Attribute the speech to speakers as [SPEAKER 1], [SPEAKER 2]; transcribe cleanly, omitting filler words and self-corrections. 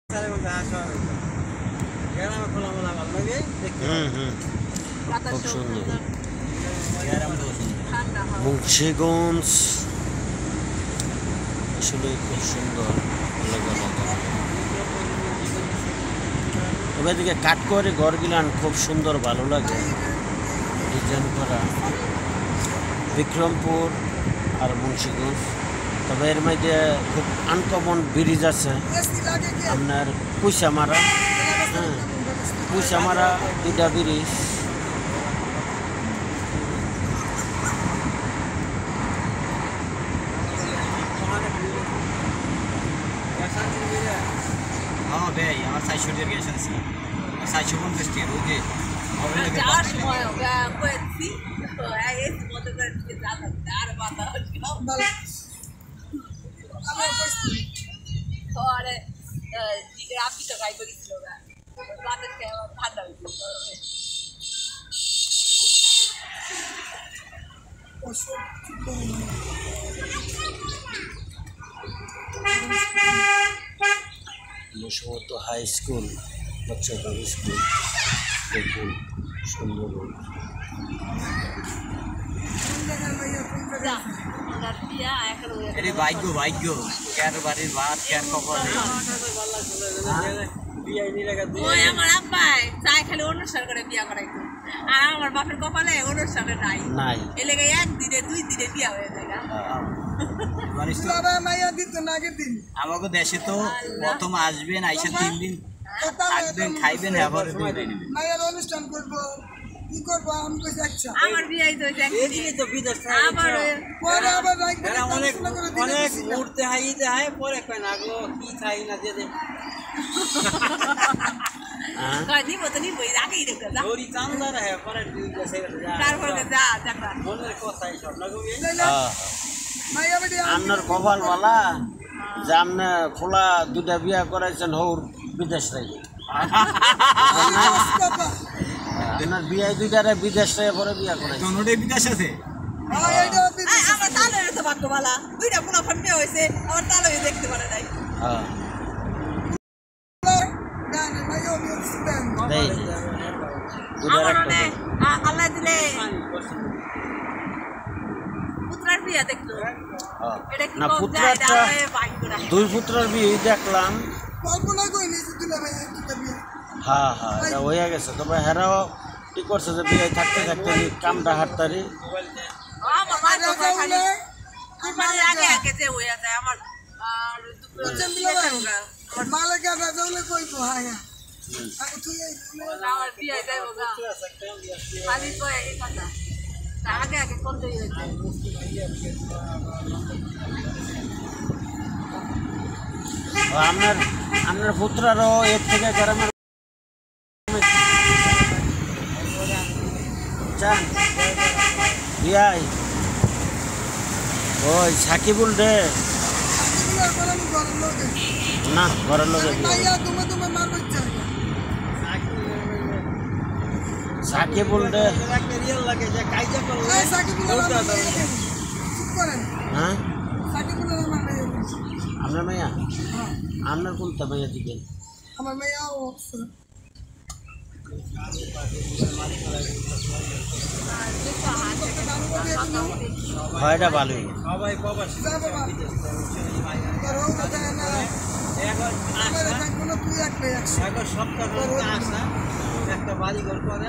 [SPEAKER 1] খুব সুন্দর মুন্সিগঞ্জ আসলে খুব সুন্দর। তবে এদিকে কাট করে ঘর গিলান খুব সুন্দর, ভালো লাগে ডিজাইন করা। বিক্রমপুর আর মুন্সিগঞ্জ, তবে এর মধ্যে খুব আনকমন ব্রিজ আছে আপনার পুইসামারা। হ্যাঁ, পুইসামারা দুটা ব্রিজ।
[SPEAKER 2] হ্যাঁ ভাই, আমার 400 টাকা গ্যাস আছে, 450 টাকা ওই যে
[SPEAKER 1] সম্ভবত হাই স্কুল, বাচ্চাদের স্কুল। দেখুন সুন্দর।
[SPEAKER 2] ভাগ্য ভাগ্য কেন বাড়ির ভাত কেন কপালে
[SPEAKER 3] আমার আব্বাই চাই খালি অনুষ্ঠান করে বিয়া করাইতো, আর আমার বাপের কপালে অনুষ্ঠানে নাই। এলাকা একদিনে 2 দিনে বিয়া হয়ে যায়।
[SPEAKER 2] আমাকে দেশে তো প্রথম আসবেন, আইসা 3 দিন থাকবেন, খাইবেন,
[SPEAKER 4] অনুষ্ঠান করবো, কি করবো আমি কইছি আচ্ছা।
[SPEAKER 3] আমার বিয়াই তো
[SPEAKER 2] এদিকে তো বিদেশ
[SPEAKER 3] আমার
[SPEAKER 4] পরে আবার
[SPEAKER 2] অনেক অনেক উঠতে হাইতে হাই পরে কয় না গো কি খাই না যে
[SPEAKER 3] নিব তো নিবই, আগেই রেখে যা
[SPEAKER 2] ওরি চান্দা রে পরে
[SPEAKER 3] তারপরে যা যাকা
[SPEAKER 2] মনের কথাই সব না গো।
[SPEAKER 1] আপনার কপাল বালা যে আপনি খোলা দুটা বিয়া করাইছেন হৌর বিদেশ থেকে। আপনার বিয়ে দুইটারে বিদেশ থেকে পরে বিয়া করাইছেন।
[SPEAKER 2] বিদেশ আছে
[SPEAKER 3] আমার তালে তো ভাগ্যবালা, 2টা পোলা ফোন বিয়ে হয়েছে, আমার তালে দেখতে পারে নাই। আল্লাহ দিলে পুত্রার বিয়ে দেখলো,
[SPEAKER 1] না পুত্রটা 2 পুত্রের বিয়ে দেখলাম। হ্যাঁ হ্যাঁ, এটা হয়ে গেছে। তবে হেরাও কি করছে যে বিয়ে থাকতে থাকতে কামটা হাঁটতারি
[SPEAKER 3] আগে আগে যে হয়ে যায় আমার বিয়ে যাই আগে আগে করতে
[SPEAKER 1] আপনার আপনার পুত্রারও এর থেকে গ্রামের চান বিয়াই ওই সাকিবুল রে না ঘরের লোকে সাকিবুল রে। হ্যাঁ আপনার মেয়া, আপনার কোনটা মেয়া দিবেন?
[SPEAKER 4] আমার মেয়া
[SPEAKER 1] হয় এটা ভালোই।
[SPEAKER 2] সবাই প্রবাসী সপ্তাহ একটা বাড়ি ঘর করে